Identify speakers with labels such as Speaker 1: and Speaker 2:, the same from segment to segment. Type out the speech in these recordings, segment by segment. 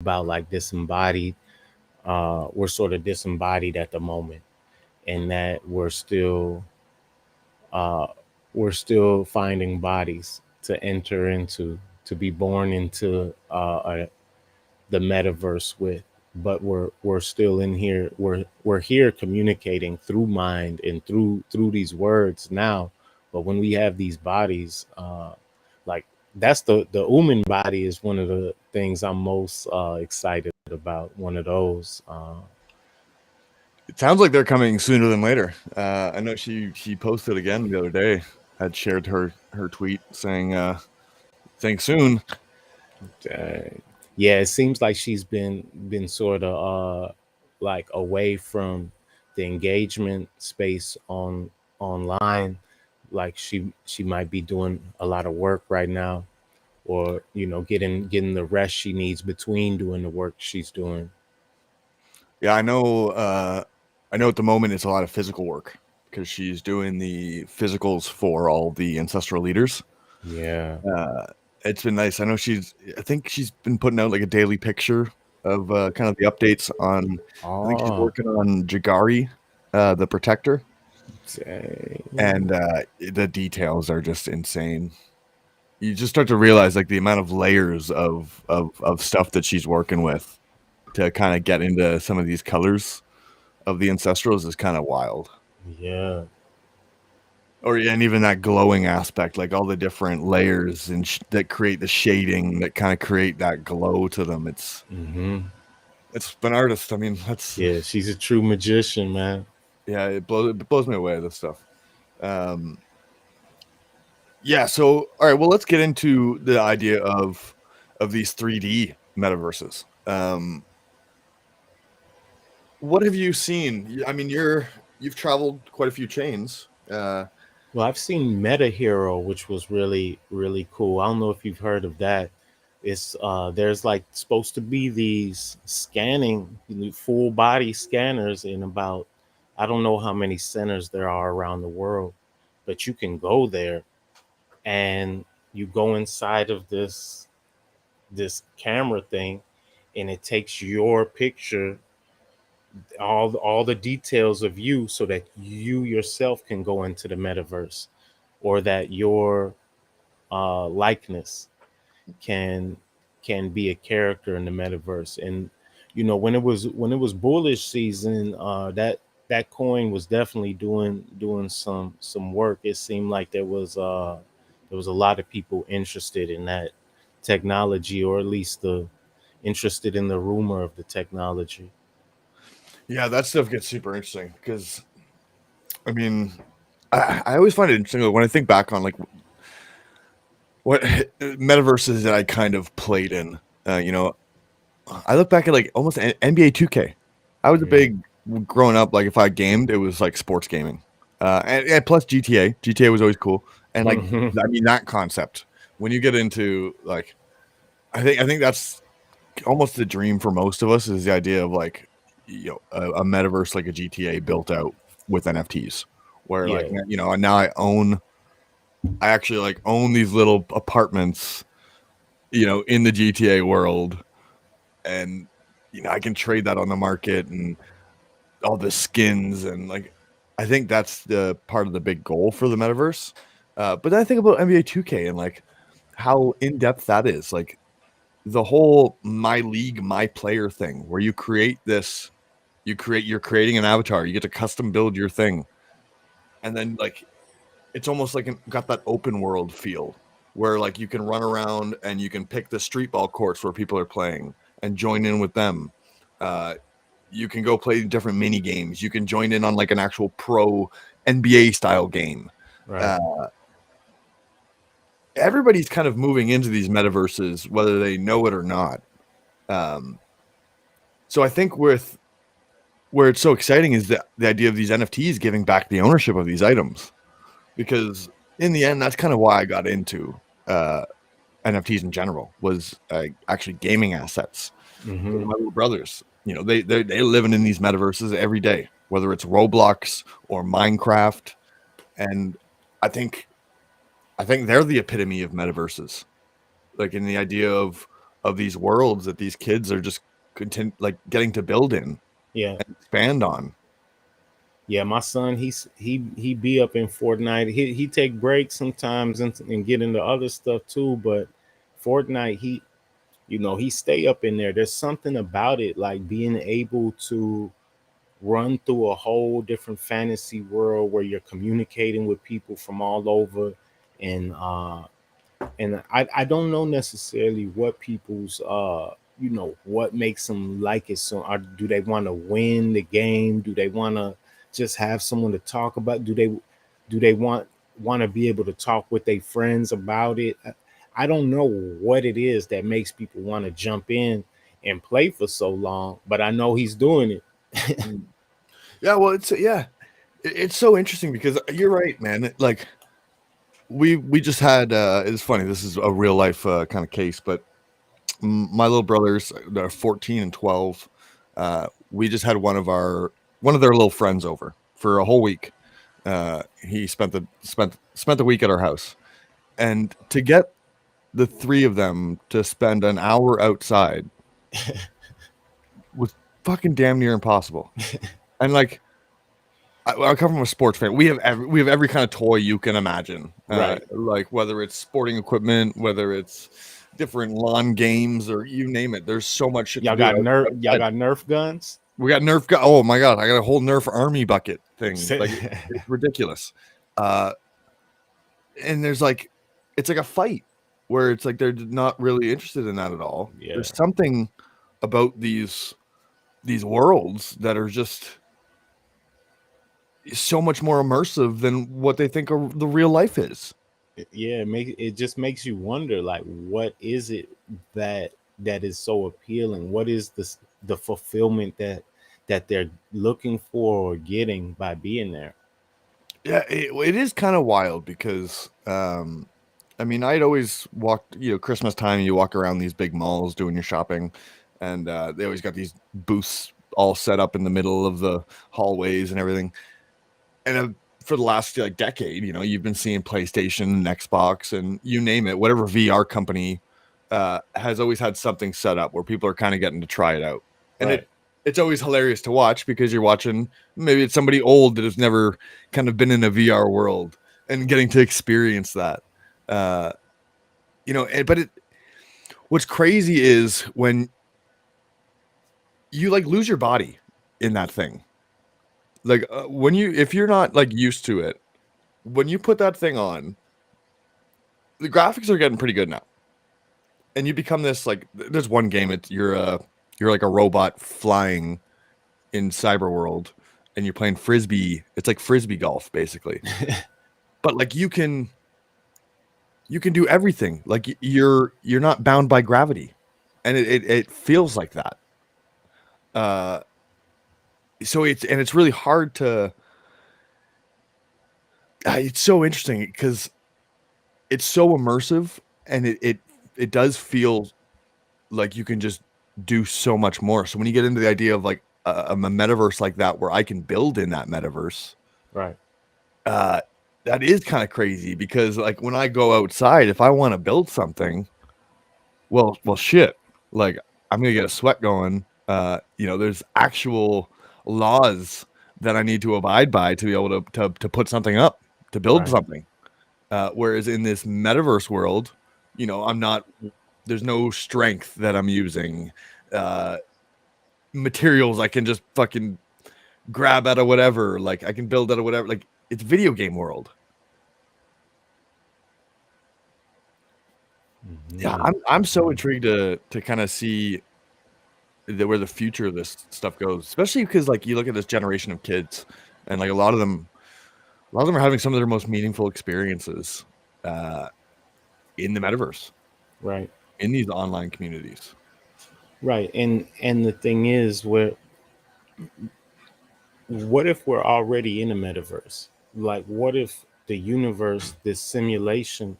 Speaker 1: about like disembodied. We're sort of disembodied at the moment, and that uh, we're still finding bodies to enter into, to be born into the metaverse with. But we're still in here. We're here communicating through mind and through these words now. But when we have these bodies, like that's the Uman body is one of the things I'm most excited about. One of those.
Speaker 2: It sounds like they're coming sooner than later. I know she posted again the other day, had shared her tweet saying saying soon.
Speaker 1: Uh, yeah, it seems like she's been sort of like away from the engagement space online. Like she might be doing a lot of work right now, or getting the rest she needs between doing the work she's doing.
Speaker 2: Yeah, I know at the moment it's a lot of physical work because she's doing the physicals for all the ancestral leaders.
Speaker 1: Yeah.
Speaker 2: Uh, it's been nice. I think she's been putting out like a daily picture of kind of the updates on. I think she's
Speaker 1: Oh,
Speaker 2: working on Jagari, the protector,
Speaker 1: dang.
Speaker 2: and the details are just insane. You just start to realize like the amount of layers of stuff that she's working with to kind of get into some of these colors of the ancestrals is kind of wild.
Speaker 1: Yeah.
Speaker 2: And even that glowing aspect, like all the different layers and that create the shading that kind of create that glow to them.
Speaker 1: Hmm.
Speaker 2: It's an artist. I mean, that's
Speaker 1: Yeah, she's a true magician, man.
Speaker 2: yeah, it blows me away, this stuff. Um, yeah. So all right, well, let's get into the idea of these 3D metaverses. What have you seen? I mean, you've traveled quite a few chains.
Speaker 1: Well, I've seen Meta Hero, which was really, really cool. I don't know if you've heard of that. It's there's like supposed to be these scanning full body scanners in about, I don't know how many centers there are around the world, but you can go there and you go inside of this camera thing, and it takes your picture, all the details of you, so that you yourself can go into the metaverse, or that your likeness can can be a character in the metaverse. And when it was bullish season, that coin was definitely doing some work. It seemed like there was a lot of people interested in that technology, or at least the interested in the rumor of the technology.
Speaker 2: Yeah, that stuff gets super interesting because I mean, I always find it interesting when I think back on like what metaverses that I kind of played in. I look back at like almost NBA 2K. I was a
Speaker 1: Yeah.
Speaker 2: big growing up. Like if I gamed, it was like sports gaming, and plus GTA. GTA was always cool, and like
Speaker 1: Hmm.
Speaker 2: I mean that concept. When you get into like, I think that's almost the dream for most of us is the idea of like a metaverse like a GTA built out with NFTs, where like
Speaker 1: Yeah.
Speaker 2: and now I actually like own these little apartments in the GTA world, and I can trade that on the market and all the skins and like I think that's the part of the big goal for the metaverse. But then I think about NBA 2K and like how in depth that is, like the whole my league, my player thing, where you're creating an avatar, you get to custom build your thing, and then like it's almost like got that open world feel where like you can run around and you can pick the street ball courts where people are playing and join in with them. Uh, you can go play different mini games. You can join in on like an actual pro NBA style game.
Speaker 1: Right.
Speaker 2: Uh, Everybody's kind of moving into these metaverses, whether they know it or not. Um, so I think where it's so exciting is the idea of these NFTs giving back the ownership of these items, because in the end, that's kind of why I got into uh, NFTs in general was actually gaming assets.
Speaker 1: Hmm.
Speaker 2: My little brothers, they're living in these metaverses every day, whether it's Roblox or Minecraft, and I think they're the epitome of metaverses, like in the idea of of these worlds that these kids are just like getting to build in
Speaker 1: Yeah.
Speaker 2: and expand on.
Speaker 1: Yeah, my son, he be up in Fortnite. He take breaks sometimes and get into other stuff too, but Fortnite, he stay up in there. There's something about it, like being able to run through a whole different fantasy world where you're communicating with people from all over, and I don't know necessarily what people's what makes them like it. So do they want to win the game? Do they want to just have someone to talk about? Do they want to be able to talk with their friends about it? I don't know what it is that makes people want to jump in and play for so long, but I know he's doing it.
Speaker 2: Mm. Yeah, well, it's so interesting because you're right, man. Like we just had it's funny, this is a real life kind of case, but my little brothers, they're 14 and 12. We just had one of their little friends over for a whole week. He spent the week at our house, and to get the three of them to spend an hour outside was fucking damn near impossible. And like I come from a sports fan. We have every kind of toy you can imagine,
Speaker 1: Right.
Speaker 2: like whether it's sporting equipment, whether it's different lawn games, or you name it. There's so much shit to
Speaker 1: Y'all
Speaker 2: do
Speaker 1: got y'all
Speaker 2: outside.
Speaker 1: got Nerf guns?
Speaker 2: We got Nerf. Oh my god, I got a whole Nerf army bucket thing. Like it's ridiculous. Uh, and it's like a fight where it's like they're not really interested in that at all.
Speaker 1: Yeah.
Speaker 2: There's something about these worlds that are just so much more immersive than what they think the real life is.
Speaker 1: Yeah, it just makes you wonder, like, what is it that is so appealing? What is the fulfillment that they're looking for or getting by being there?
Speaker 2: Yeah, it is kind of wild because I mean, I'd always walked, Christmas time, you walk around these big malls doing your shopping, and they always got these booths all set up in the middle of the hallways and everything. And for the last like decade, you've been seeing PlayStation and Xbox and you name it, whatever VR company has always had something set up where people are kind of getting to try it out. And
Speaker 1: Right.
Speaker 2: it's always hilarious to watch because you're watching, maybe it's somebody old that has never kind of been in a VR world and getting to experience that. Uh, but what's crazy is when you like lose your body in that thing. Like if you're not like used to it, when you put that thing on, the graphics are getting pretty good now, and you become this like. There's one game. You're like a robot flying in cyber world, and you're playing frisbee. It's like frisbee golf basically, but like you can do everything. Like you're not bound by gravity, and it feels like that. Uh, so it's really hard to. It's so interesting because it's so immersive, and it does feel like you can just do so much more. So when you get into the idea of like a metaverse like that, where I can build in that metaverse,
Speaker 1: Right.
Speaker 2: uh, that is kind of crazy because like when I go outside, if I want to build something, well, shit, like I'm gonna get a sweat going. There's actual laws that I need to abide by to be able to put something up, to build
Speaker 1: Right.
Speaker 2: something. Whereas in this metaverse world, I'm not. There's no strength that I'm using. Uh, Materials I can just fucking grab out of whatever. Like I can build out of whatever. Like it's video game world. Yeah,
Speaker 1: Mhm.
Speaker 2: I'm so intrigued to kind of see where the future of this stuff goes, especially because like you look at this generation of kids, and like a lot of them are having some of their most meaningful experiences uh, in the metaverse,
Speaker 1: Right.
Speaker 2: in these online communities.
Speaker 1: Right. And the thing is, what if we're already in a metaverse? Like, what if the universe, this simulation,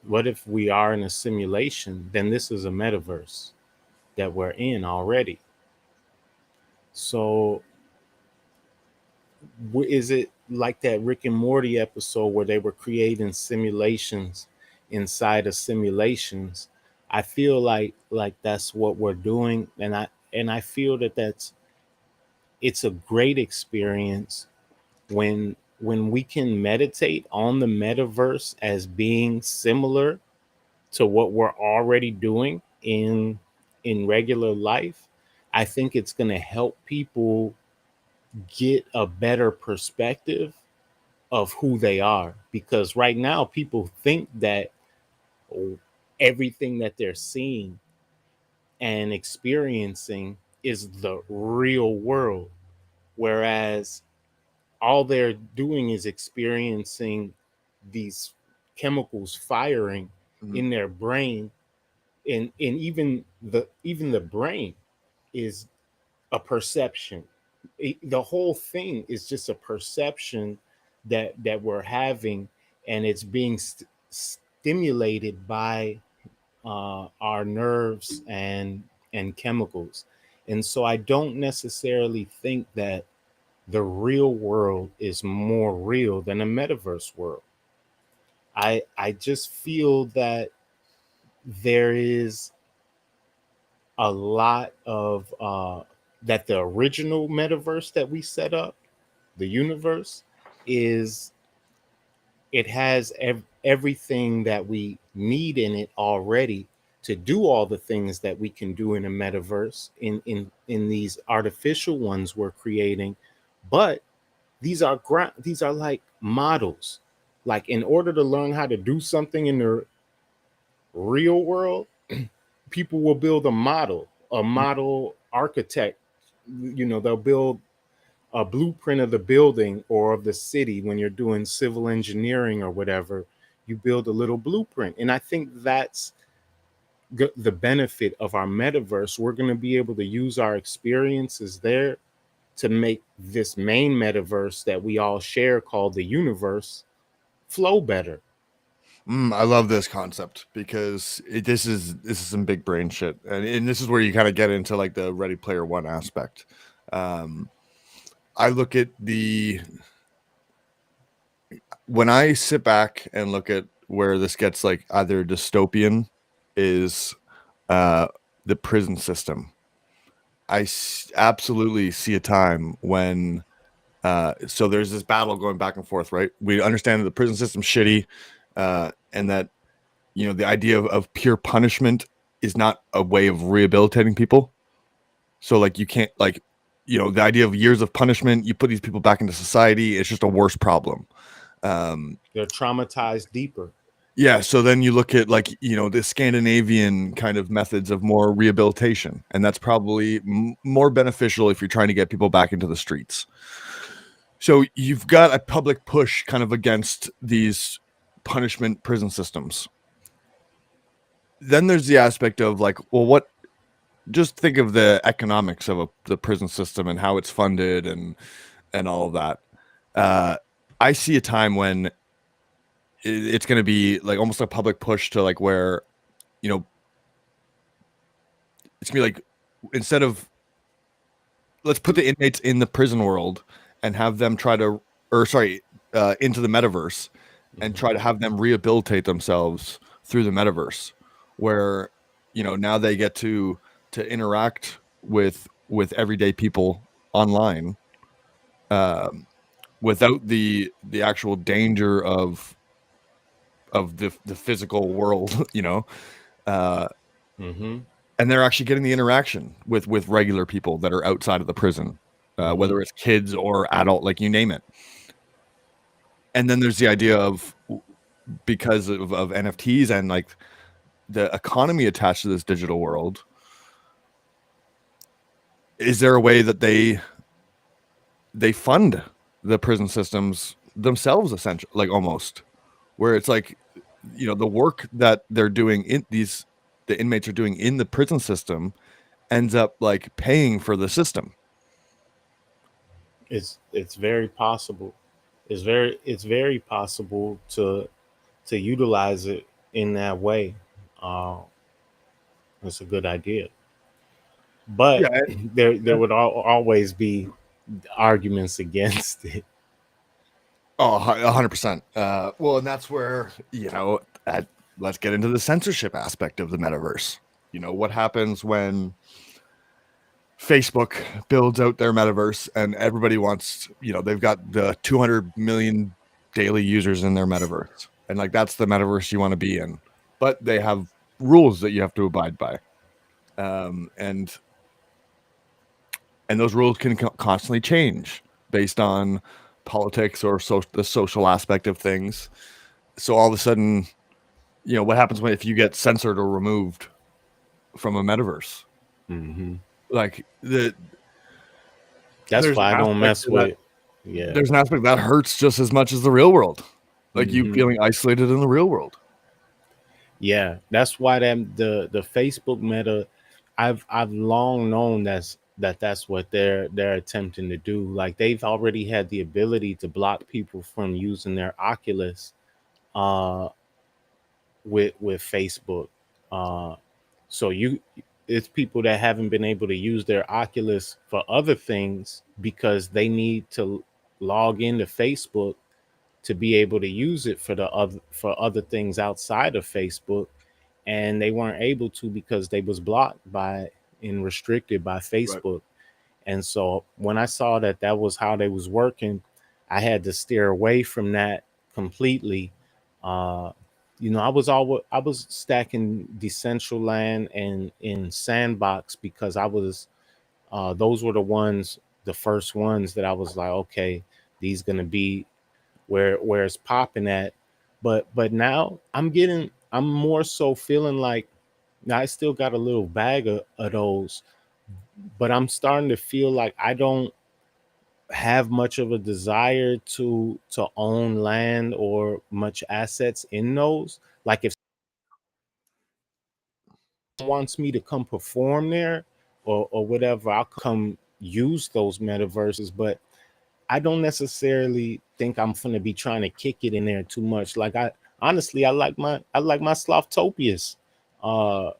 Speaker 1: what if we are in a simulation? Then this is a metaverse that we're in already. So, is it like that Rick and Morty episode where they were creating simulations inside of simulations? I feel like that's what we're doing, and I feel that it's a great experience when we can meditate on the metaverse as being similar to what we're already doing in regular life. I think it's going to help people get a better perspective of who they are, because right now people think that everything that they're seeing and experiencing is the real world, whereas all they're doing is experiencing these chemicals firing
Speaker 2: Mhm.
Speaker 1: in their brain, and even the brain is a perception. The whole thing is just a perception that we're having, and it's being stimulated by our nerves and chemicals. And so I don't necessarily think that the real world is more real than a metaverse world. I just feel that there is a lot of that the original metaverse that we set up, the universe, is it has everything that we need in it already to do all the things that we can do in a metaverse in these artificial ones we're creating. But these are like models. Like, in order to learn how to do something in the real world, people will build a model architect. They'll build a blueprint of the building or of the city. When you're doing civil engineering or whatever, you build a little blueprint. And I think that's the benefit of our metaverse. We're going to be able to use our experiences there to make this main metaverse that we all share, called the universe, flow better.
Speaker 2: I love this concept because this is some big brain shit, and this is where you kind of get into like the Ready Player One aspect. Um, I look at the when I sit back and look at where this gets like either dystopian is uh, the prison system. Absolutely see a time when so there's this battle going back and forth, right? We understand that the prison system's shitty, and that the idea of pure punishment is not a way of rehabilitating people. So like you can't like the idea of years of punishment, you put these people back into society, it's just a worse problem. Um,
Speaker 1: They're traumatized deeper.
Speaker 2: yeah, so then you look at like the Scandinavian kind of methods of more rehabilitation, and that's probably more beneficial if you're trying to get people back into the streets. So you've got a public push kind of against these punishment prison systems. Then there's the aspect of like, well, what? Just think of the economics of the prison system and how it's funded and all of that. Uh, I see a time when it's going to be like almost a public push to like where you know it's gonna be like, instead of, let's put the inmates in the prison world and have them try to, or sorry, into the metaverse, and
Speaker 1: Mhm.
Speaker 2: try to have them rehabilitate themselves through the metaverse, where now they get to interact with everyday people online, um, without the actual danger of the physical world, uh,
Speaker 1: Mhm.
Speaker 2: and they're actually getting the interaction with regular people that are outside of the prison,
Speaker 1: Mhm.
Speaker 2: whether it's kids or adult, like you name it. And then there's the idea of, because of NFTs and like the economy attached to this digital world, is there a way that they fund the prison systems themselves, essentially, like almost, where it's like the work that they're doing in these the inmates are doing in the prison system ends up like paying for the system.
Speaker 1: It's very possible. It's very possible to utilize it in that way. Uh, it's a good idea, but
Speaker 2: Yeah.
Speaker 1: there would always be arguments against it.
Speaker 2: Oh, 100%. Well, and that's where, let's get into the censorship aspect of the metaverse. What happens when Facebook builds out their metaverse and everybody wants, they've got the 200 million daily users in their metaverse. And like, that's the metaverse you want to be in. But they have rules that you have to abide by. And those rules can constantly change based on politics or the social aspect of things. So all of a sudden, what happens if you get censored or removed from a metaverse?
Speaker 1: Mm-hmm.
Speaker 2: Like
Speaker 1: That's
Speaker 2: there's an
Speaker 1: why I don't
Speaker 2: aspect
Speaker 1: mess
Speaker 2: to that.
Speaker 1: with. Yeah.
Speaker 2: There's an aspect that hurts just as much as the real world, like you
Speaker 1: Mm-hmm.
Speaker 2: feeling isolated in the real world.
Speaker 1: Yeah, that's why the Facebook Meta, I've long known that's what they're attempting to do. Like they've already had the ability to block people from using their Oculus uh with Facebook. Uh so it's people that haven't been able to use their Oculus for other things because they need to log into Facebook to be able to use it for other things outside of Facebook, and they weren't able to because they was blocked by and restricted by
Speaker 2: Right.
Speaker 1: Facebook. And so when I saw that that was how they was working, I had to steer away from that completely. uh I was stacking Decentraland and in Sandbox because I was those were the first ones that I was like, okay, these gonna be where it's popping at. But now I'm more so feeling like now I still got a little bag of those, but I'm starting to feel like I don't have much of a desire to own land or much assets in those. Like if someone wants me to come perform there or whatever, I'll come use those metaverses, but I don't necessarily think I'm gonna be trying to kick it in there too much. Like I honestly, I like my Slothtopias, uh,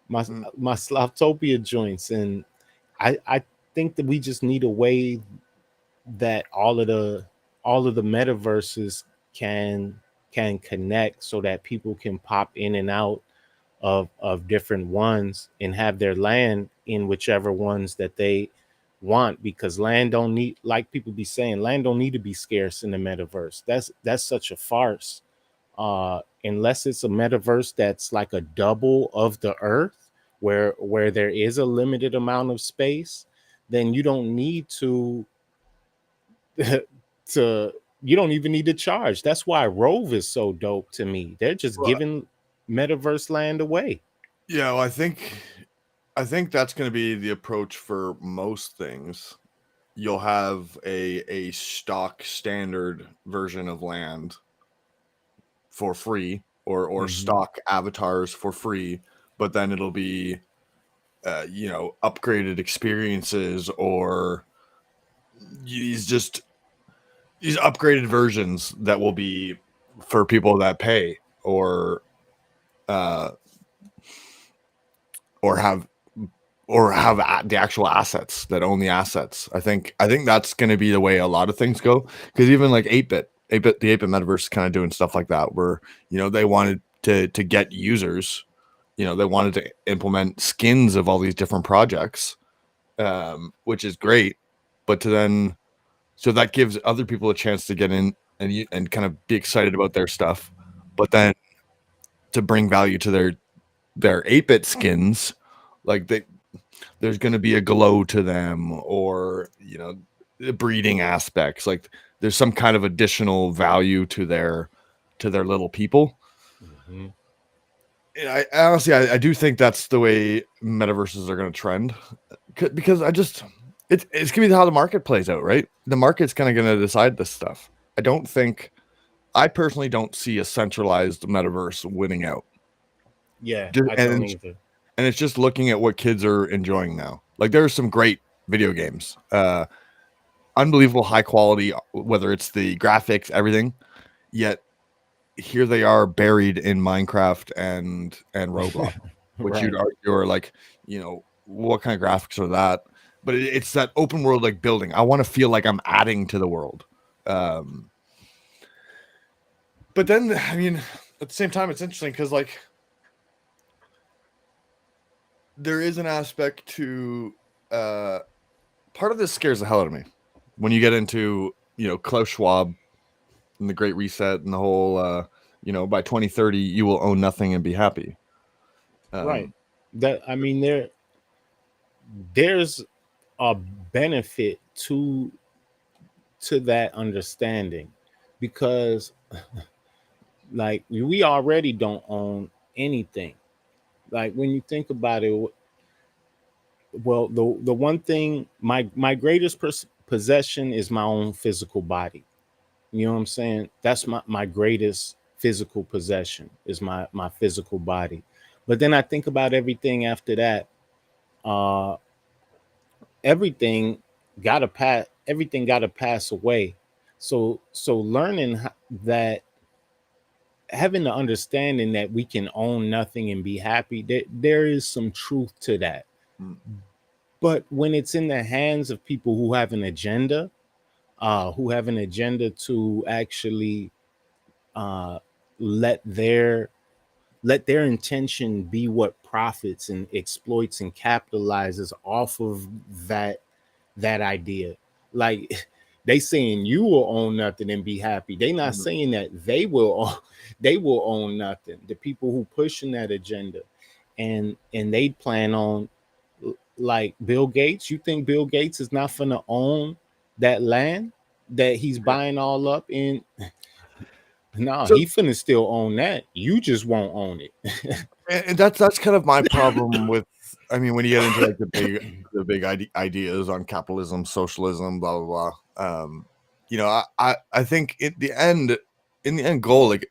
Speaker 1: my
Speaker 2: Mm.
Speaker 1: my Slothtopia joints, and I think that we just need a way that all of the metaverses can can connect so that people can pop in and out of different ones and have their land in whichever ones that they want, because land don't need, like people be saying, land don't need to be scarce in the metaverse. That's such a farce. Unless it's a metaverse that's like a double of the earth, where there is a limited amount of space, then you don't need to to you don't even need to charge. That's why Rove is so dope to me. They're just
Speaker 2: Well,
Speaker 1: giving metaverse land away.
Speaker 2: yeah, well, I think that's going to be the approach for most things. You'll have a stock standard version of land for free, or
Speaker 1: Hmm.
Speaker 2: stock avatars for free, but then it'll be upgraded experiences, or these just these upgraded versions that will be for people that pay, uh or have the actual assets that own the assets. I think that's going to be the way a lot of things go, because even like 8-bit the 8-bit metaverse is kind of doing stuff like that, where they wanted to get users. They wanted to implement skins of all these different projects, which is great, but to then so that gives other people a chance to get in and kind of be excited about their stuff, but then to bring value to their 8-bit skins, like there's going to be a glow to them, or the breeding aspects, like there's some kind of additional value to their little people.
Speaker 1: Hmm.
Speaker 2: I honestly, I do think that's the way metaverses are going to trend, because it's gonna be how the market plays out, right? The market's kind of going to decide this stuff. I personally don't see a centralized metaverse winning out.
Speaker 1: Yeah,
Speaker 2: Ju-
Speaker 1: I don't
Speaker 2: and
Speaker 1: either.
Speaker 2: and it's just looking at what kids are enjoying now. Like, there are some great video games, unbelievable high quality, whether it's the graphics, everything. Yet here they are buried in Minecraft and Roblox, which you'd
Speaker 1: Right.
Speaker 2: argue are like, what kind of graphics are that? But it's that open world, like, building. I want to feel like I'm adding to the world. Um, but then, I mean, at the same time, it's interesting because like there is an aspect to uh, part of this scares the hell out of me when you get into Klaus Schwab and the Great Reset and the whole by 2030 you will own nothing and be happy.
Speaker 1: Right.
Speaker 2: Um,
Speaker 1: That I mean, there's a benefit to that understanding, because like we already don't own anything. Like when you think about it, well, the one thing, my greatest possession is my own physical body. You know what I'm saying? That's my greatest physical possession is my physical body. But then I think about everything after that. Uh, everything gotta pass away. So learning that, having the understanding that we can own nothing and be happy, there is some truth to that.
Speaker 2: mm,
Speaker 1: But when it's in the hands of people who have an agenda to actually uh, let their intention be what profits and exploits and capitalizes off of that idea. Like they saying you will own nothing and be happy. They not
Speaker 2: mm.
Speaker 1: saying that they will they will own nothing. The people who pushing that agenda, and they plan on, like Bill Gates. You think Bill Gates is not gonna own that land that he's buying all up in? No,
Speaker 2: So
Speaker 1: he finna still own that. You just won't own it.
Speaker 2: and that's kind of my problem with. I mean, when you get into like the big ideas on capitalism, socialism, blah blah blah. I think in the end goal, like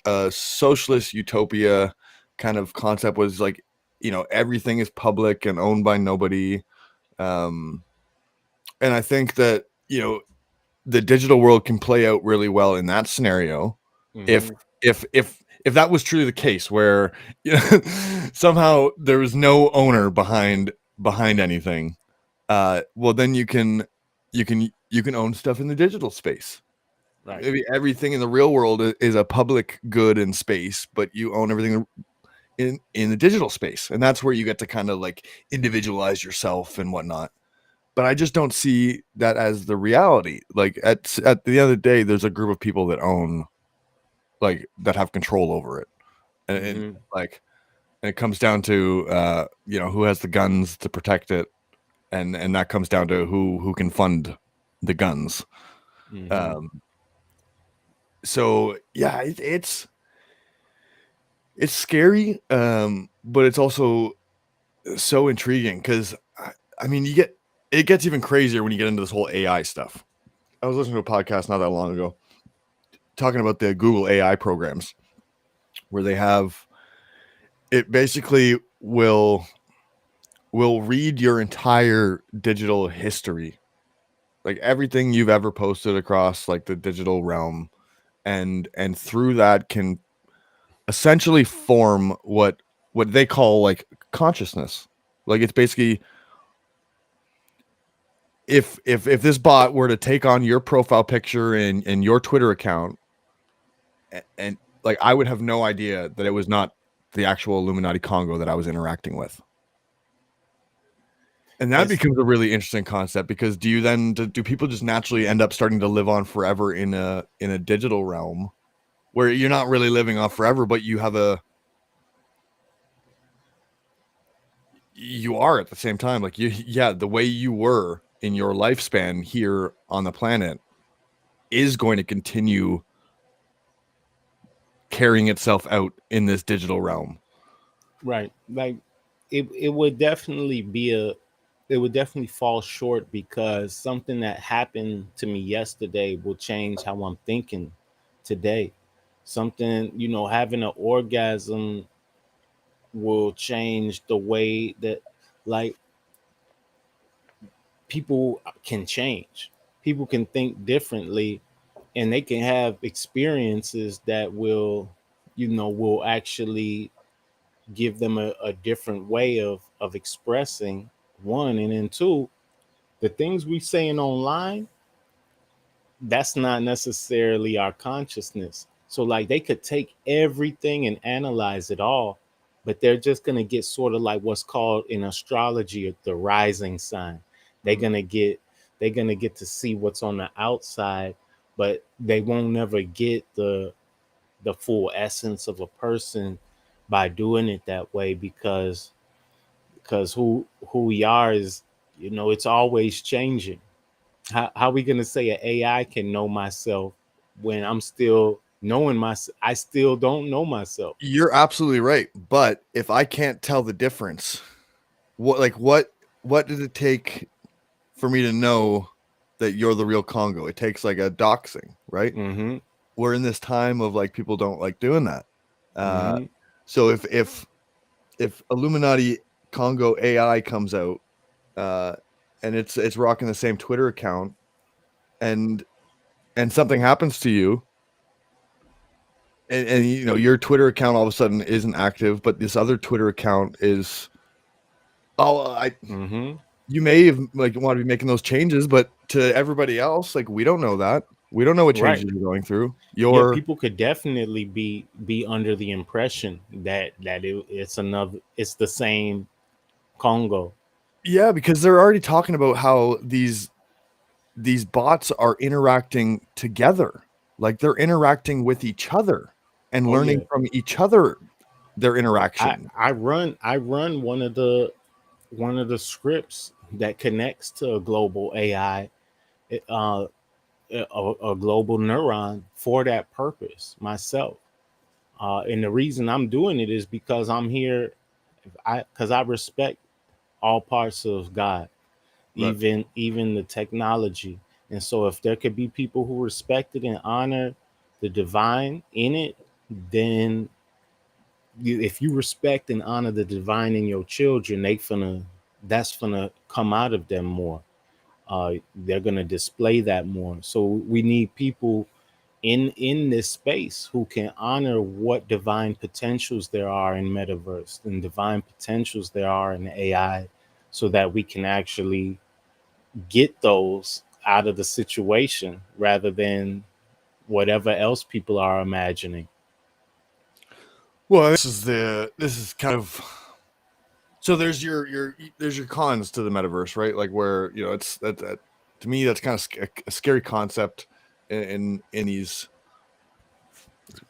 Speaker 2: a socialist utopia kind of concept was like, everything is public and owned by nobody. Um, and I think that the digital world can play out really well in that scenario if
Speaker 1: Hmm.
Speaker 2: if that was truly the case, where somehow there was no owner behind anything. Well, then you can own stuff in the digital space.
Speaker 1: Right.
Speaker 2: Maybe everything in the real world is a public good in space, but you own everything in the digital space, and that's where you get to kind of like individualize yourself and whatnot. But I just don't see that as the reality. Like at the end of the day, there's a group of people that own, like, that have control over it, and
Speaker 1: Hmm.
Speaker 2: like, and it comes down to who has the guns to protect it, and that comes down to who can fund the guns.
Speaker 1: Hmm.
Speaker 2: Um, so yeah, it's scary, but it's also so intriguing because I mean, it gets even crazier when you get into this whole AI stuff. I was listening to a podcast not that long ago talking about the Google AI programs where they have it basically will read your entire digital history, like everything you've ever posted across like the digital realm, and through that can essentially form what they call like consciousness. Like it's basically, if this bot were to take on your profile picture and your Twitter account, and like I would have no idea that it was not the actual Illuminati Congo that I was interacting with. And that
Speaker 1: It's
Speaker 2: becomes a really interesting concept, because do people just naturally end up starting to live on forever in a digital realm where you're not really living on forever, but you are at the same time, like, the way you were in your lifespan here on the planet is going to continue carrying itself out in this digital realm.
Speaker 1: right. Like it would definitely be a it would definitely fall short, because something that happened to me yesterday will change how I'm thinking today. Something, having an orgasm will change the way that, like, people can change. People can think differently, and they can have experiences that will actually give them a different way of expressing, one. And then two, the things we saying online, that's not necessarily our consciousness. So like they could take everything and analyze it all, but they're just gonna get sort of like what's called in astrology the rising sign. They're
Speaker 2: Mhm.
Speaker 1: gonna get they're gonna get to see what's on the outside, but they won't never get the full essence of a person by doing it that way because who we are is, it's always changing. How are we gonna say an AI can know myself when I'm still knowing myself? I still don't know myself.
Speaker 2: You're absolutely right. But if I can't tell the difference, what does it take for me to know that you're the real Congo? It takes like a doxing, right?
Speaker 1: Mm-hmm.
Speaker 2: We're in this time of like people don't like doing that. Uh,
Speaker 1: Mm-hmm.
Speaker 2: so if Illuminati Congo AI comes out, uh, and it's rocking the same Twitter account, and something happens to you, and your Twitter account all of a sudden isn't active, but this other Twitter account is. Oh,
Speaker 1: Mm-hmm.
Speaker 2: you may have like want to be making those changes, but to everybody else, like we don't know that. We don't know what
Speaker 1: Right.
Speaker 2: changes you're going through.
Speaker 1: Yeah,
Speaker 2: You're
Speaker 1: people could definitely be under the impression that it's the same Congo.
Speaker 2: Yeah, because they're already talking about how these bots are interacting together. Like they're interacting with each other and
Speaker 1: Oh
Speaker 2: learning
Speaker 1: yeah.
Speaker 2: from each other their
Speaker 1: I
Speaker 2: interaction.
Speaker 1: I run I run one of the scripts that connects to a global AI, uh, a global neuron for that purpose myself. And the reason I'm doing it is because I'm here. Because I respect all parts of God,
Speaker 2: Right.
Speaker 1: even the technology. And so, if there could be people who respect it and honor the divine in it, then if you respect and honor the divine in your children, that's gonna come out of them more. They're gonna display that more. So we need people in this space who can honor what divine potentials there are in metaverse and divine potentials there are in AI, so that we can actually get those out of the situation rather than whatever else people are imagining.
Speaker 2: Well, this is kind of so there's your cons to the metaverse, right? Like where it's that to me that's kind of a scary concept in these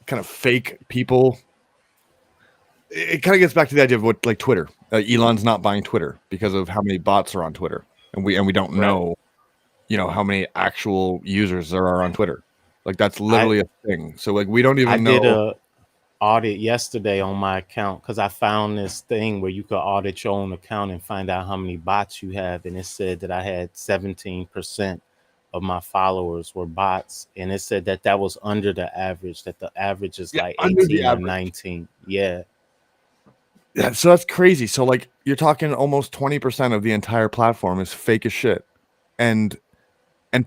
Speaker 2: kind of fake people. It kind of gets back to the idea of what like Twitter. Elon's not buying Twitter because of how many bots are on Twitter, and we don't
Speaker 1: Right.
Speaker 2: know how many actual users there are on Twitter. Like that's
Speaker 1: I
Speaker 2: literally a thing. So like we don't
Speaker 1: I
Speaker 2: even
Speaker 1: did
Speaker 2: know.
Speaker 1: a audit yesterday on my account because I found this thing where you could audit your own account and find out how many bots you have, and it said that I had 17% of my followers were bots, and it said that that was under the average. That the average is
Speaker 2: Yeah,
Speaker 1: like
Speaker 2: under the
Speaker 1: 18 or
Speaker 2: average.
Speaker 1: 19. Yeah.
Speaker 2: Yeah, so that's crazy. So like you're talking almost 20% of the entire platform is fake as shit. And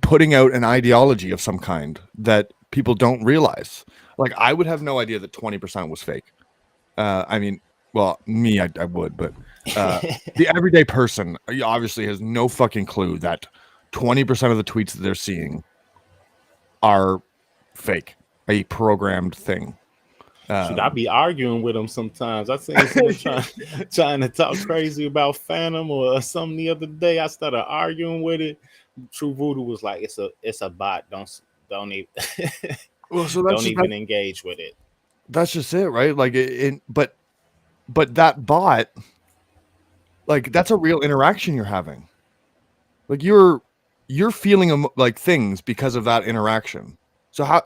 Speaker 2: putting out an ideology of some kind that people don't realize. Like I would have no idea that 20% was fake. I mean, well, me, I would, but the everyday person obviously has no fucking clue that 20% of the tweets that they're seeing are fake, a programmed thing.
Speaker 1: Should I
Speaker 2: Um,
Speaker 1: be arguing with them sometimes? I seen someone trying to talk crazy about Phantom or something the other day. I started arguing with it. True Voodoo was like, it's a bot. Don't even
Speaker 2: well, so
Speaker 1: don't even engage with it.
Speaker 2: that's just it, right? Like, but that bot, like, that's a real interaction you're having. Like, you're feeling like things because of that interaction. So how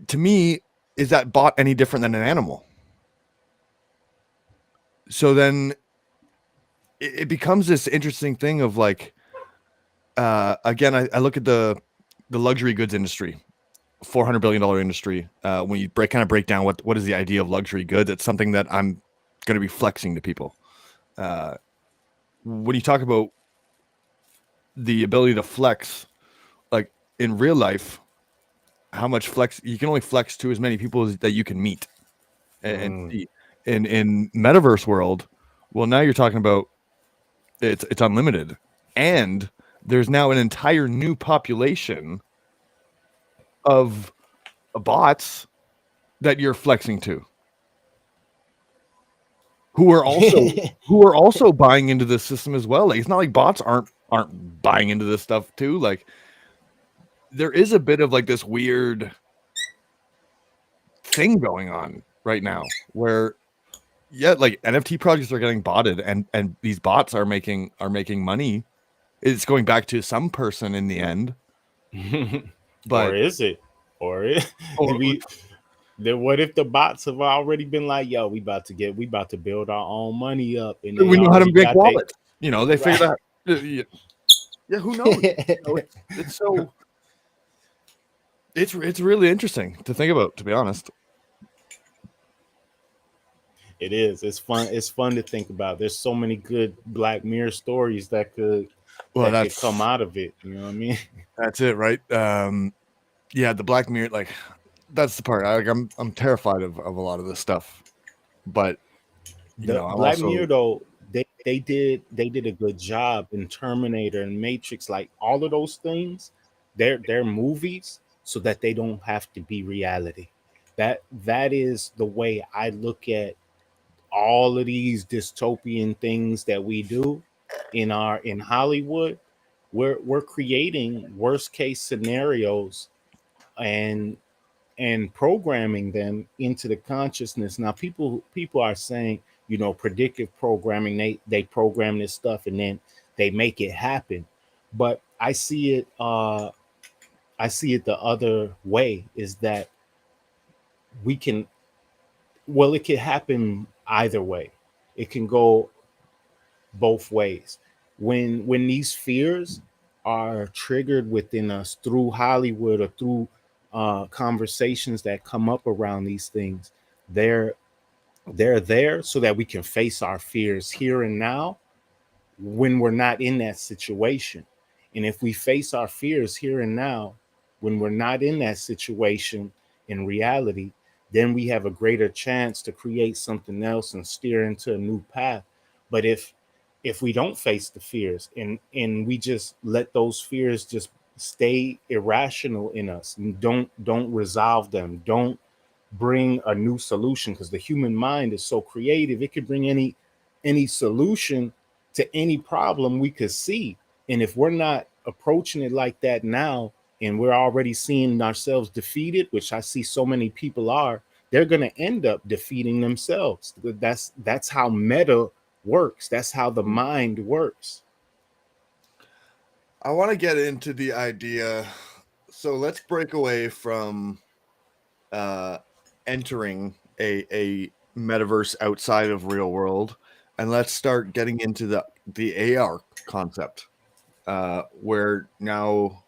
Speaker 2: to me is that bot any different than an animal? So then it becomes this interesting thing of like, again, I look at the luxury goods industry, $400 billion industry. When you break down what is the idea of luxury goods, it's something that I'm going to be flexing to people. Uh, when you talk about the ability to flex, like in real life, how much flex you can only flex to as many people that you can meet and
Speaker 1: Mm.
Speaker 2: see. In metaverse world, well, now you're talking about it's unlimited, and there's now an entire new population of bots that you're flexing to, who are also buying into this system as well. Like, it's not like bots aren't buying into this stuff too. Like, there is a bit of like this weird thing going on right now where, yeah, like NFT projects are getting botted, and these bots are making money. It's going back to some person in the end,
Speaker 1: Or
Speaker 2: but
Speaker 1: is it? Or
Speaker 2: or,
Speaker 1: we then what if the bots have already been like, yo, we about to build our own money up, and they
Speaker 2: we know how to
Speaker 1: already
Speaker 2: make
Speaker 1: got they
Speaker 2: wallets. You know, they figured
Speaker 1: right.
Speaker 2: out. Yeah, yeah, who knows? You know, it's so it's really interesting to think about, to be honest.
Speaker 1: It is. It's fun. It's fun to think about. There's so many good Black Mirror stories
Speaker 2: Well,
Speaker 1: that could come out of it. You know what I mean?
Speaker 2: that's it, right? Yeah, the Black Mirror, like, that's the part. I'm terrified of a lot of this stuff, but you
Speaker 1: The
Speaker 2: know, I'm
Speaker 1: Black
Speaker 2: also
Speaker 1: Mirror though, they did a good job in Terminator and Matrix, like all of those things. They're movies so that they don't have to be reality. That is the way I look at all of these dystopian things that we do in Hollywood. We're creating worst case scenarios and programming them into the consciousness. Now people are saying, predictive programming, they program this stuff and then they make it happen. But I see it the other way, is that we can well, it can happen either way. It can go both ways. When these fears are triggered within us through Hollywood or through conversations that come up around these things, they're they're there so that we can face our fears here and now when we're not in that situation. And if we face our fears here and now, when we're not in that situation in reality, then we have a greater chance to create something else and steer into a new path. But if we don't face the fears and we just let those fears just stay irrational in us and don't resolve them, don't bring a new solution, because the human mind is so creative, it could bring any solution to any problem we could see. And if we're not approaching it like that now, and we're already seeing ourselves defeated, which I see so many people are, they're going to end up defeating themselves. That's how meta works. That's how the mind works.
Speaker 2: I want to get into the idea. So let's break away from uh, entering a metaverse outside of real world, and let's start getting into the AR concept, where now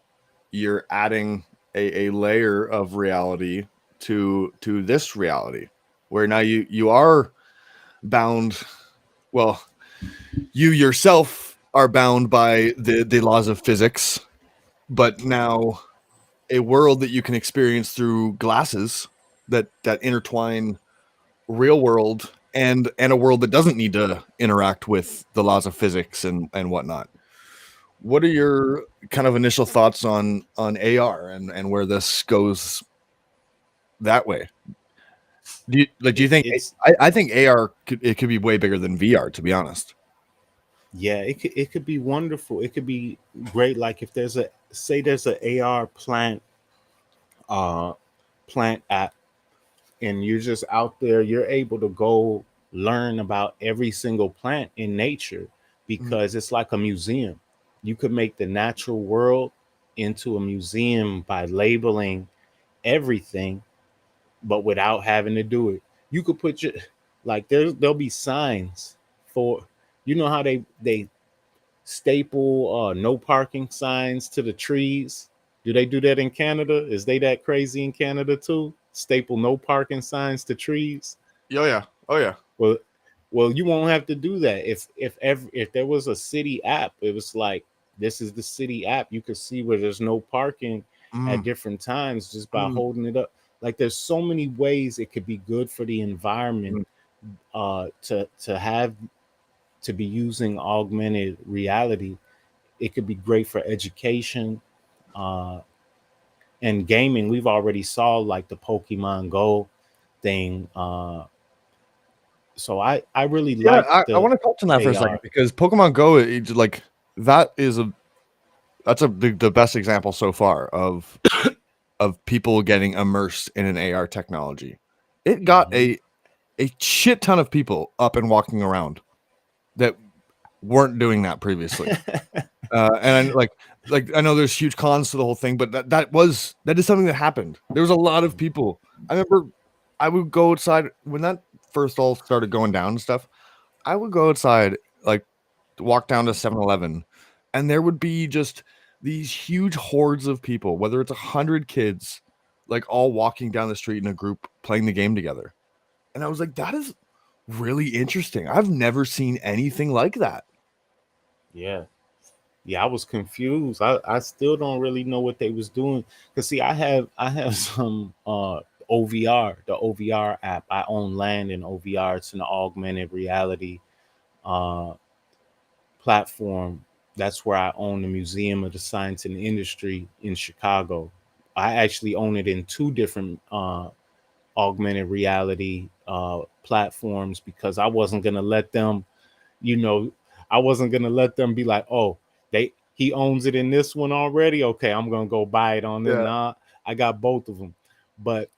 Speaker 2: you're adding a layer of reality to this reality, where now you are bound. Well, you yourself are bound by the laws of physics, but now a world that you can experience through glasses that intertwine real world and a world that doesn't need to interact with the laws of physics and whatnot. What are your kind of initial thoughts on AR and where this goes that way? Do you think
Speaker 1: It's
Speaker 2: I think AR could be way bigger than VR, to be honest.
Speaker 1: Yeah, it could be wonderful. It could be great. Like if there's a AR uh plant app, and you're just out there, you're able to go learn about every single plant in nature,
Speaker 2: Mhm.
Speaker 1: because it's like a museum. You could make the natural world into a museum by labeling everything, but without having to do it. You could put your like there'll be signs for, how they staple no parking signs to the trees. Do they do that in Canada? Is they that crazy in Canada too? Staple no parking signs to trees?
Speaker 2: Oh yeah. Oh yeah.
Speaker 1: Well, you won't have to do that. If there was a city app, it was like, this is the city app. You could see where there's no parking at
Speaker 2: Mm,
Speaker 1: different times just by
Speaker 2: mm,
Speaker 1: holding it up. Like there's so many ways it could be good for the environment,
Speaker 2: mm.
Speaker 1: to have to be using augmented reality. It could be great for education, uh, and gaming, we've already saw like the Pokemon Go thing. So I really
Speaker 2: Yeah,
Speaker 1: like
Speaker 2: I
Speaker 1: the
Speaker 2: want to touch on that for a second
Speaker 1: AR.
Speaker 2: because Pokemon Go, like that is the best example so far of people getting immersed in an AR technology. It got
Speaker 1: Mhm.
Speaker 2: a shit ton of people up and walking around that weren't doing that previously. And I know there's huge cons to the whole thing, but that is something that happened. There was a lot of people. I remember I would go outside when that first all started going down and stuff. I would go outside, like walk down to 7-Eleven, and there would be just these huge hordes of people, whether it's 100 kids, like all walking down the street in a group playing the game together. And I was like, that is really interesting. I've never seen anything like that.
Speaker 1: Yeah. Yeah, I was confused. I still don't really know what they was doing. Cause see, I have some OVR, the OVR app. I own land in OVR. It's an augmented reality uh platform. That's where I own the Museum of the Science and Industry in Chicago. I actually own it in two different augmented reality platforms because I wasn't gonna let them, you know, I wasn't gonna let them be like, oh, he owns it in this one already. Okay, I'm gonna go buy it on this.
Speaker 2: Yeah.
Speaker 1: Nah, I got both of them. But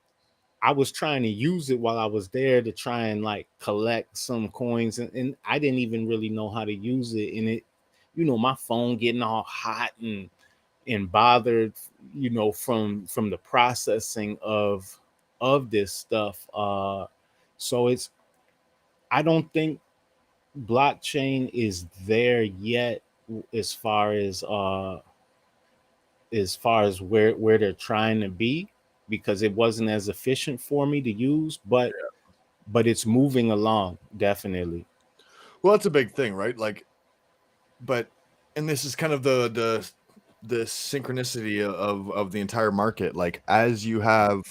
Speaker 1: I was trying to use it while I was there to try and like collect some coins, and I didn't even really know how to use it. And it, my phone getting all hot and bothered, from the processing of this stuff. So it's I don't think blockchain is there yet as far as where they're trying to be, because it wasn't as efficient for me to use, but it's moving along, definitely.
Speaker 2: Well, that's a big thing, right? Like, but and this is kind of the synchronicity of the entire market. Like, as you have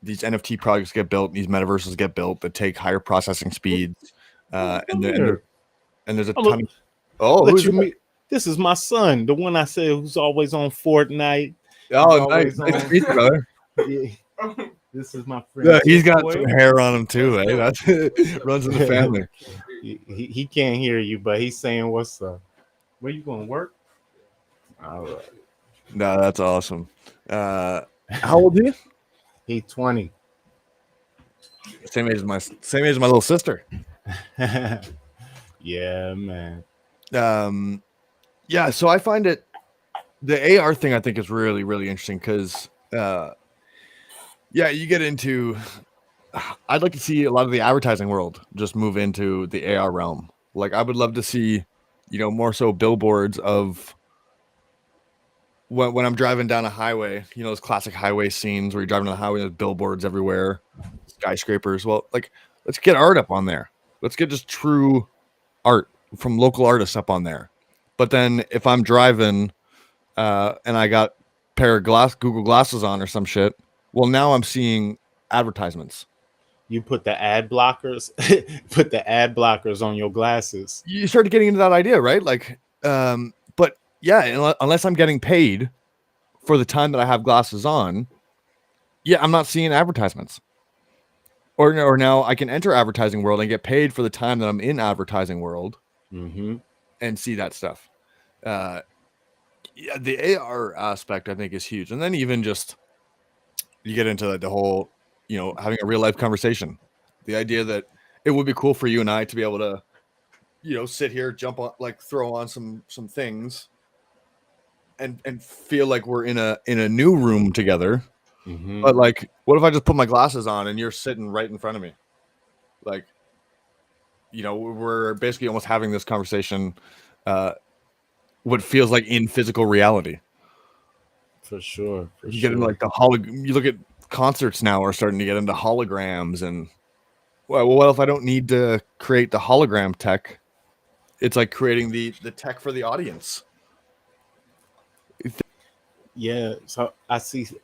Speaker 2: these NFT projects get built, these metaverses get built that take higher processing speeds,
Speaker 1: Come here.
Speaker 2: and there's a
Speaker 1: I'm gonna
Speaker 2: ton of
Speaker 1: let
Speaker 2: who's
Speaker 1: you meet. This is my son, the one I said who's always on Fortnite. He's
Speaker 2: nice
Speaker 1: always
Speaker 2: to
Speaker 1: on.
Speaker 2: meet you, brother.
Speaker 1: Yeah, this is my friend
Speaker 2: Yeah, he's got some
Speaker 1: Tinfoil.
Speaker 2: hair on him too, eh? That's runs in the family.
Speaker 1: He can't hear you, but he's saying what's up. Where you going to work? All right.
Speaker 2: No, that's awesome. How old are you?
Speaker 1: He 20.
Speaker 2: Same age as my little sister.
Speaker 1: Yeah, man.
Speaker 2: Um, yeah, so I find the AR thing I think is really, really interesting because yeah, you get into I'd like to see a lot of the advertising world just move into the AR realm. Like I would love to see, more so billboards of when I'm driving down a highway, those classic highway scenes where you're driving on the highway, there's billboards everywhere, skyscrapers. Well, like let's get art up on there. Let's get just true art from local artists up on there. But then if I'm driving and I got pair of Google glasses on or some shit, well now I'm seeing advertisements.
Speaker 1: You put the ad blockers, put the ad blockers on your glasses.
Speaker 2: You started getting into that idea, right? Like, but yeah, unless I'm getting paid for the time that I have glasses on, yeah, I'm not seeing advertisements. Or now I can enter advertising world and get paid for the time that I'm in advertising world
Speaker 1: Mm-hmm.
Speaker 2: and see that stuff. Uh, yeah, the AR aspect I think is huge, and then even just you get into the whole, having a real life conversation. The idea that it would be cool for you and I to be able to, sit here, jump on, like throw on some things, and feel like we're in a new room together.
Speaker 1: Mm-hmm.
Speaker 2: But like, what if I just put my glasses on and you're sitting right in front of me? Like, we're basically almost having this conversation, what feels like in physical reality.
Speaker 1: For sure. For
Speaker 2: You get into
Speaker 1: sure.
Speaker 2: like you look at concerts now are starting to get into holograms, and well, what if I don't need to create the hologram tech? It's like creating the tech for the audience.
Speaker 1: Yeah. So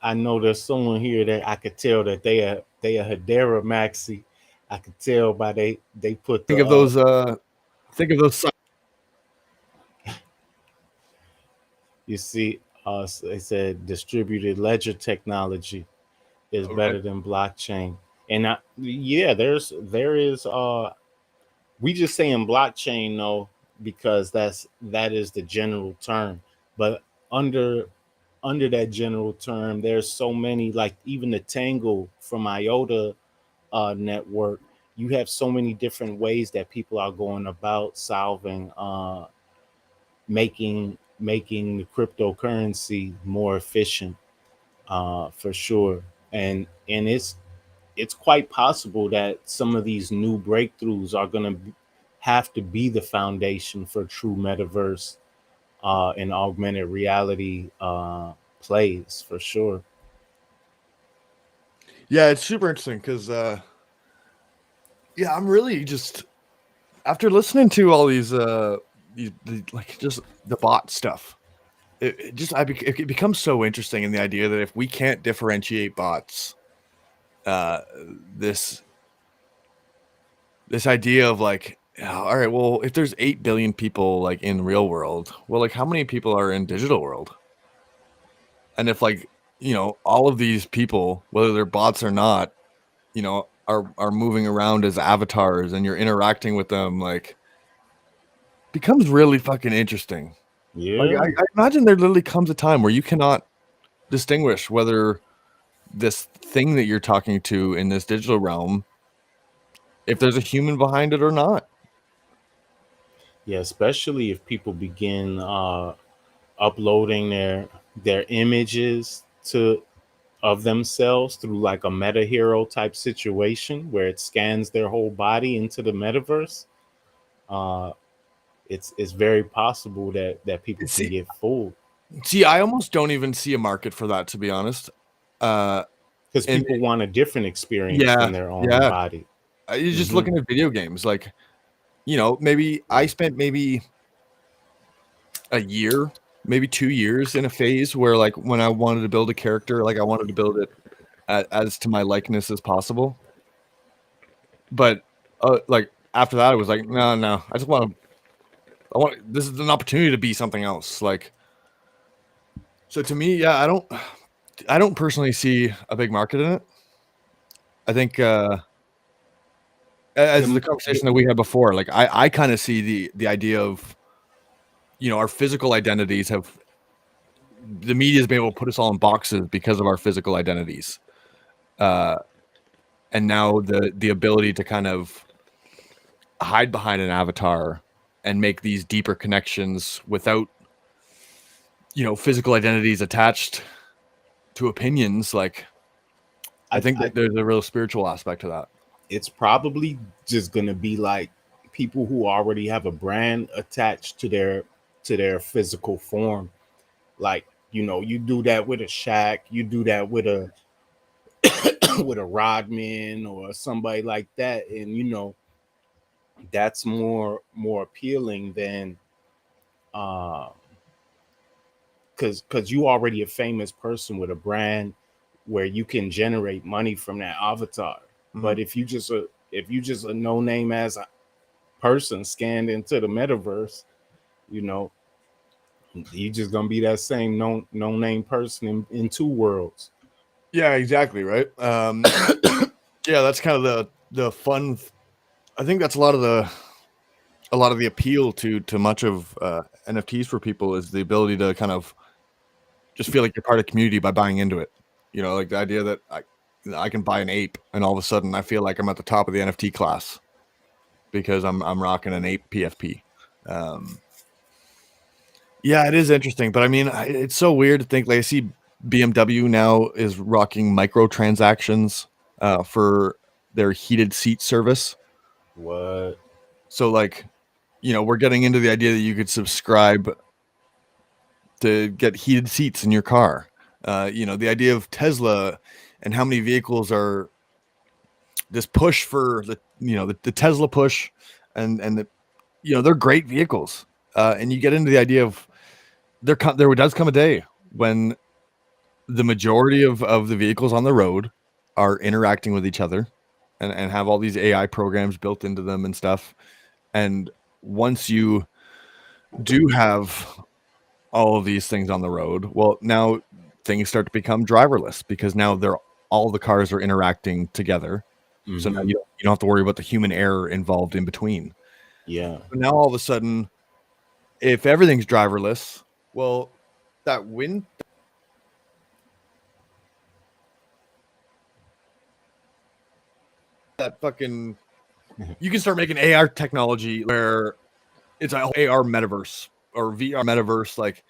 Speaker 1: I know there's someone here that I could tell that they are Hedera Maxi. I could tell by they put
Speaker 2: Think
Speaker 1: the
Speaker 2: of those. Think of those.
Speaker 1: you see They said distributed ledger technology is
Speaker 2: Okay.
Speaker 1: better than blockchain. And yeah, there is we just saying blockchain though because that is the general term. But under that general term, there's so many, like even the Tangle from IOTA network. You have so many different ways that people are going about solving making the cryptocurrency more efficient, for sure. And it's quite possible that some of these new breakthroughs are going to have to be the foundation for true metaverse and augmented reality plays, for sure.
Speaker 2: Yeah, it's super interesting because yeah, I'm really just after listening to all these like just the bot stuff. It becomes so interesting in the idea that if we can't differentiate bots, uh, this this idea of like, all right, well, if there's 8 billion people like in real world, well, like how many people are in digital world? And if like all of these people, whether they're bots or not, are moving around as avatars and you're interacting with them, like becomes really fucking interesting. Like
Speaker 1: Yeah.
Speaker 2: I imagine there literally comes a time where you cannot distinguish whether this thing that you're talking to in this digital realm, if there's a human behind it or not.
Speaker 1: Yeah, especially if people begin uploading their images to of themselves through like a meta hero type situation where it scans their whole body into the metaverse. uh it's very possible that people can
Speaker 2: See,
Speaker 1: get fooled
Speaker 2: I almost don't even see a market for that, to be honest. Uh,
Speaker 1: because
Speaker 2: and
Speaker 1: people want a different experience
Speaker 2: yeah,
Speaker 1: than their own
Speaker 2: yeah.
Speaker 1: body.
Speaker 2: You're just
Speaker 1: Hmm.
Speaker 2: looking at video games. Like, maybe I spent maybe a year, maybe 2 years in a phase where, like, when I wanted to build a character, like, I wanted to build it as to my likeness as possible. But, like, after that, I was like, no, no, this is an opportunity to be something else. Like, so to me, yeah, I don't personally see a big market in it. I think, as the
Speaker 1: The,
Speaker 2: conversation
Speaker 1: the,
Speaker 2: that we had before, like I kind of see the idea of our physical identities have the media has been able to put us all in boxes because of our physical identities, uh, and now the ability to kind of hide behind an avatar and make these deeper connections without physical identities attached to opinions. Like I think
Speaker 1: I
Speaker 2: that there's a real spiritual aspect to that.
Speaker 1: it's probably just gonna be like people who already have a brand attached to their physical form. Like, you do that with a Shaq, you do that with a with a Rodman or somebody like that, and that's more appealing than uh because you already a famous person with a brand where you can generate money from that avatar.
Speaker 2: Mhm.
Speaker 1: But if you just a no name as a person scanned into the metaverse, you know, you just gonna be that same no name person in two worlds.
Speaker 2: Yeah, exactly, right. Yeah, that's kind of the fun. I think that's a lot of the appeal to much of NFTs for people is the ability to kind of just feel like you're part of community by buying into it. Like the idea that I can buy an ape and all of a sudden I feel like I'm at the top of the NFT class because I'm rocking an ape PFP. Um, yeah, it is interesting, but I mean, it's so weird to think. Like I see BMW now is rocking microtransactions for their heated seat service.
Speaker 1: What?
Speaker 2: So like, we're getting into the idea that you could subscribe to get heated seats in your car. The idea of Tesla and how many vehicles are this push for the Tesla push, and they're great vehicles. And you get into the idea of there does come a day when the majority of the vehicles on the road are interacting with each other and have all these AI programs built into them and stuff. And once you do have all of these things on the road. Well, now things start to become driverless because now they're all the cars are interacting together. So now
Speaker 1: Mm-hmm.
Speaker 2: you don't have to worry about the human error involved in between.
Speaker 1: Yeah.
Speaker 2: So now all of a sudden, if everything's driverless, well, that wind, that fucking, you can start making AR technology where it's a AR metaverse or VR metaverse, like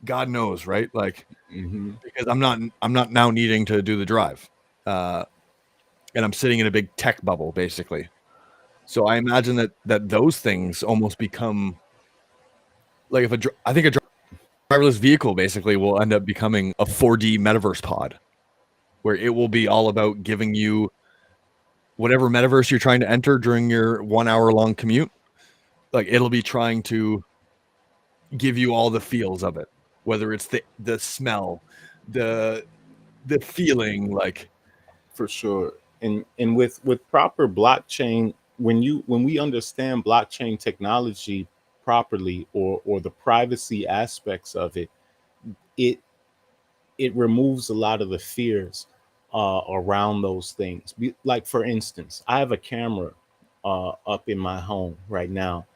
Speaker 2: God knows, right? Like
Speaker 1: Mm-hmm.
Speaker 2: because I'm not now needing to do the drive, uh, and I'm sitting in a big tech bubble basically. So I imagine that those things almost become like if I think a driverless vehicle basically will end up becoming a 4D metaverse pod where it will be all about giving you whatever metaverse you're trying to enter during your 1 hour long commute. Like it'll be trying to give you all the feels of it, whether it's the smell, the the feeling, like
Speaker 1: For sure. And with proper blockchain, when we understand blockchain technology properly, or the privacy aspects of it, it it removes a lot of the fears around those things. Like for instance, I have a camera up in my home right now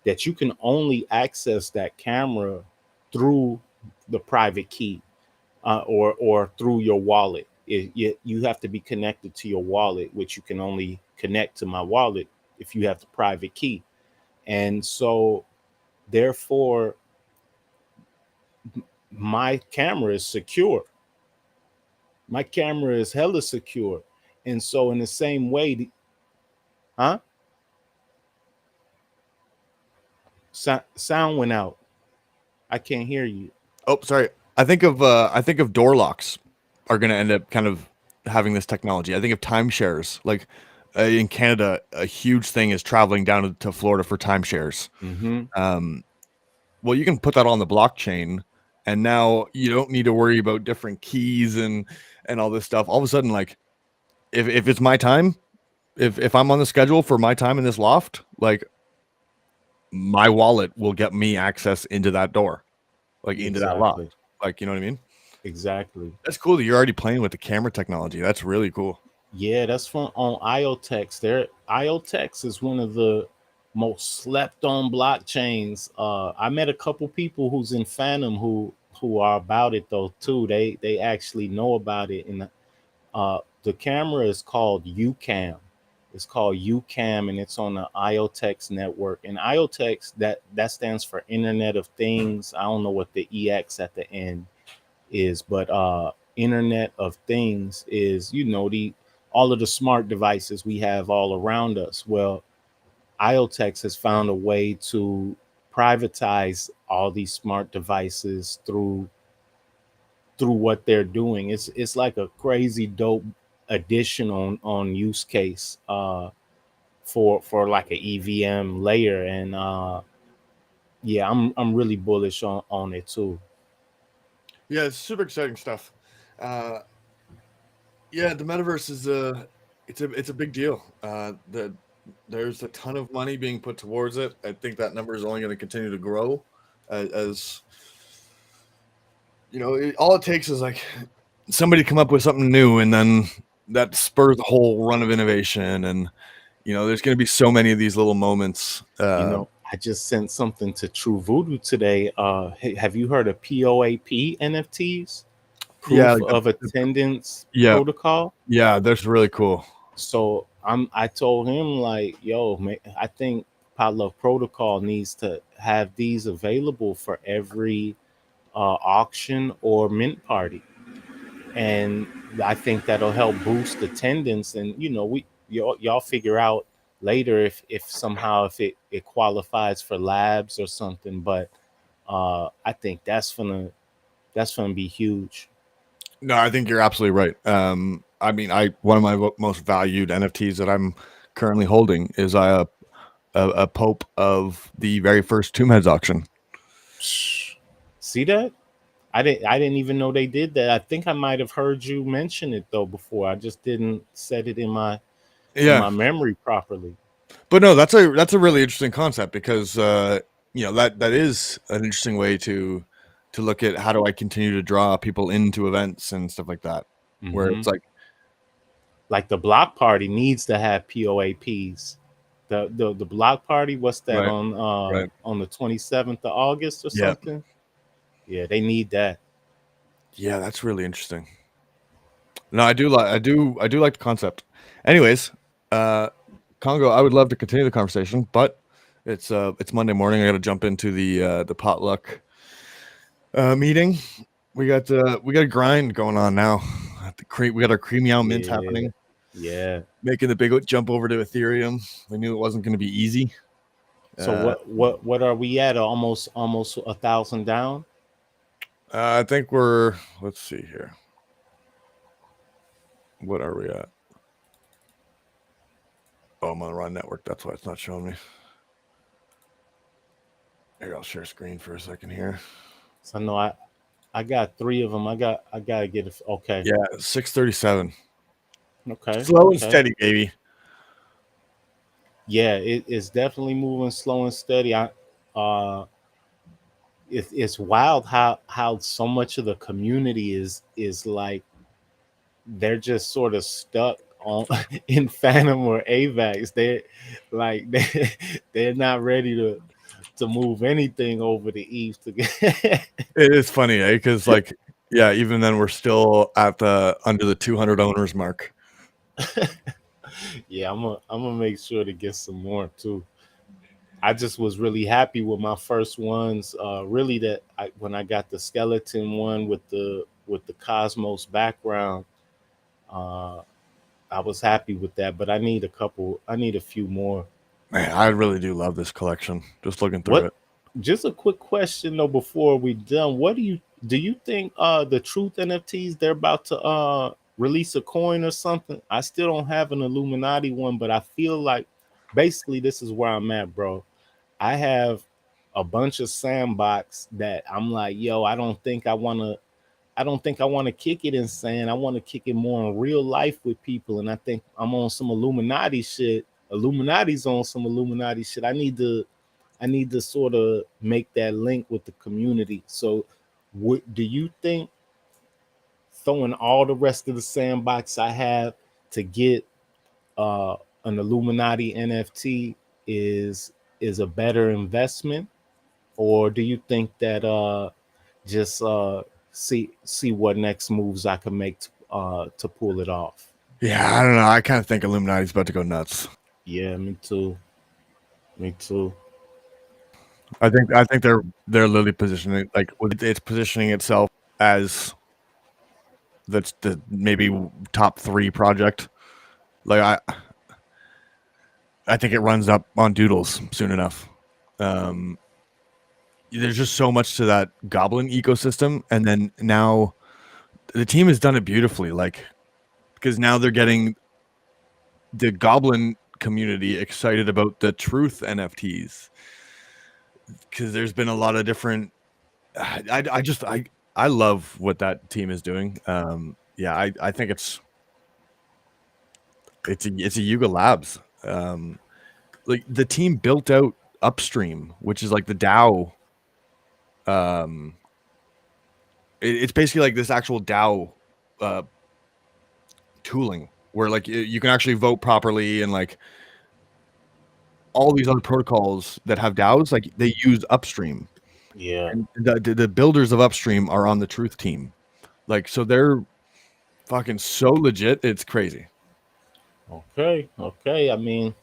Speaker 1: that you can only access that camera through the private key, or through your wallet. You have to be connected to your wallet, which you can only connect to my wallet if you have the private key. And so, therefore, my camera is secure. My camera is hella secure. And so, in the same way, huh? Sound went out. I can't hear you.
Speaker 2: oh sorry, I think of door locks are going to end up kind of having this technology. I think of timeshares, like in Canada, a huge thing is traveling down to Florida for timeshares.
Speaker 1: Mm-hmm.
Speaker 2: Um, well, you can put that on the blockchain, and now you don't need to worry about different keys and all this stuff. All of a sudden, like if it's my time, if I'm on the schedule for my time in this loft, like my wallet will get me access into that door, like into that loft.
Speaker 1: Exactly.
Speaker 2: Like, you know what I mean?
Speaker 1: Exactly.
Speaker 2: That's cool that you're already playing with the camera technology. That's really cool.
Speaker 1: Yeah, that's from on IOTEX. IOTEX is one of the most slept on blockchains. I met a couple people who's in Phantom who are about it though too. They actually know about it. And the camera is called UCam. It's called UCam, and it's on the IOTEX network. And IOTEX, that stands for Internet of Things. I don't know what the EX at the end is, but Internet of Things is, the all of the smart devices we have all around us. Well, IoTex has found a way to privatize all these smart devices through what they're doing. It's like a crazy dope addition on use case, for like a EVM layer. And yeah, I'm really bullish on it too.
Speaker 2: Yeah, it's super exciting stuff. Uh, yeah, the metaverse is it's a big deal. There's a ton of money being put towards it. I think that number is only going to continue to grow as all it takes is like somebody to come up with something new, and then that spurs a whole run of innovation. And there's going to be so many of these little moments.
Speaker 1: I just sent something to True Voodoo today. Hey, have you heard of POAP NFTs?
Speaker 2: Yeah,
Speaker 1: Proof of attendance
Speaker 2: yeah,
Speaker 1: protocol.
Speaker 2: yeah, that's really cool.
Speaker 1: So I told him like, yo, man, I think Potluck Protocol needs to have these available for every auction or mint party. And I think that'll help boost attendance. And y'all figure out later if somehow if it qualifies for labs or something. But I think that's gonna be huge.
Speaker 2: No, I think you're absolutely right. I mean, I one of my most valued NFTs that I'm currently holding is a Pope of the very first Tomb Heads auction.
Speaker 1: See that? I didn't even know they did that. I think I might have heard you mention it though before. I just didn't set it in my
Speaker 2: Yeah,
Speaker 1: memory properly.
Speaker 2: but no, that's a really interesting concept because that is an interesting way to look at how do I continue to draw people into events and stuff like that. Where
Speaker 1: Hmm.
Speaker 2: it's
Speaker 1: Like the block party needs to have POAPs. The block party, what's that
Speaker 2: right, right,
Speaker 1: on the 27th of August or
Speaker 2: yeah,
Speaker 1: something? Yeah, they need that.
Speaker 2: yeah, that's really interesting. No, I do like the concept. Anyways, uh, Congo, I would love to continue the conversation, but it's Monday morning. I got to jump into the potluck meeting. We got a grind going on now. We got our creamy out mint
Speaker 1: Yeah,
Speaker 2: happening,
Speaker 1: yeah.
Speaker 2: making the big jump over to Ethereum. We knew it wasn't going to be easy.
Speaker 1: So what are we at? Almost 1,000 down.
Speaker 2: I think we're. Let's see here. What are we at? Oh, I'm on the wrong network. That's why it's not showing me. Here, I'll share screen for a second here.
Speaker 1: So no, I got three of them. I gotta get it. Okay,
Speaker 2: Yeah, 637.
Speaker 1: okay,
Speaker 2: Slow and
Speaker 1: okay.
Speaker 2: steady, baby.
Speaker 1: Yeah, it's definitely moving slow and steady. Uh, it's wild how so much of the community is like they're just sort of stuck on in Phantom or AVAX. They're not ready to move anything over to Eve to get.
Speaker 2: It is funny, eh? Because yeah, even then we're still at the under the 200 owners mark.
Speaker 1: Yeah, I'm gonna make sure to get some more too. I just was really happy with my first ones. Really, when I got the skeleton one with the Cosmos background, uh, I was happy with that. But I need a couple. I need a few more.
Speaker 2: Man, I really do love this collection. Just looking through
Speaker 1: What?
Speaker 2: it.
Speaker 1: Just a quick question though before we done. What do you think the Truth NFTs they're about to release a coin or something? I still don't have an Illuminati one, but I feel like basically this is where I'm at, bro. I have a bunch of sandbox that I'm like, yo, I don't think I want to kick it in sand. I want to kick it more in real life with people. And I think I'm on some Illuminati shit. Illuminati's on some Illuminati shit. I need to sort of make that link with the community. So what do you think throwing all the rest of the sandbox I have to get uh an Illuminati NFT is a better investment? Or do you think that just see what next moves I can make to pull it off?
Speaker 2: Yeah, I don't know. I kind of think Illuminati's about to go nuts.
Speaker 1: Yeah, me too. Me too.
Speaker 2: I think they're literally positioning it's positioning itself as that's the maybe top 3 project. Like I think it runs up on Doodles soon enough. There's just so much to that Goblin ecosystem, and then now the team has done it beautifully. Like because now they're getting the Goblin community excited about the Truth NFTs because there's been a lot of different. I love what that team is doing. Yeah, I think it's a Yuga Labs. Like the team built out Upstream, which is like the DAO. It's basically like this actual DAO tooling where like you can actually vote properly, and like all these other protocols that have DAOs, like they use Upstream,
Speaker 1: Yeah.
Speaker 2: and the builders of Upstream are on the Truth team. Like so they're fucking so legit. It's crazy.
Speaker 1: Okay. Okay. I mean,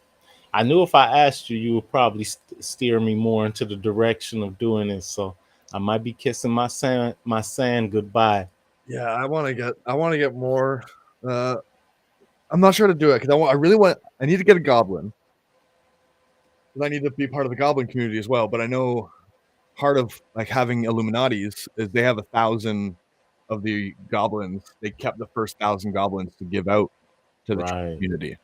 Speaker 1: I knew if I asked you, you would probably steer me more into the direction of doing it. So I might be kissing my sand goodbye.
Speaker 2: Yeah, I want to get more. Uh, I'm not sure how to do it because I need to get a goblin. I need to be part of the goblin community as well. But I know part of like having Illuminatis is they have 1,000 of the goblins. They kept the first 1,000 goblins to give out to the
Speaker 1: Right.
Speaker 2: community.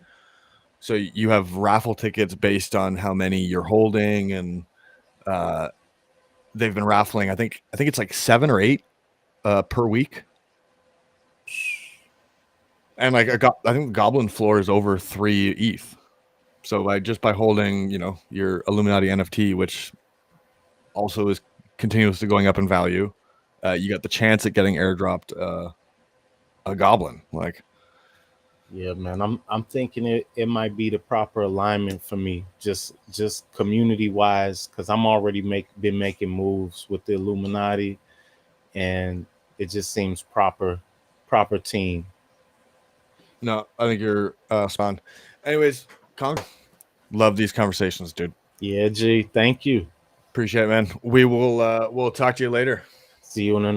Speaker 2: So you have raffle tickets based on how many you're holding, and uh, they've been raffling. I think it's like 7 or 8 per week, and like I think the goblin floor is over 3 ETH. So by holding your Illuminati NFT, which also is continuously going up in value, you got the chance at getting airdropped a goblin. Like,
Speaker 1: Yeah, man. I'm thinking it might be the proper alignment for me, just community wise, because I'm already been making moves with the Illuminati, and it just seems proper team.
Speaker 2: no, I think you're spot on. Anyways, Kong, love these conversations, dude.
Speaker 1: Yeah, G. Thank you.
Speaker 2: Appreciate it, man. We'll talk to you later.
Speaker 1: See you in another.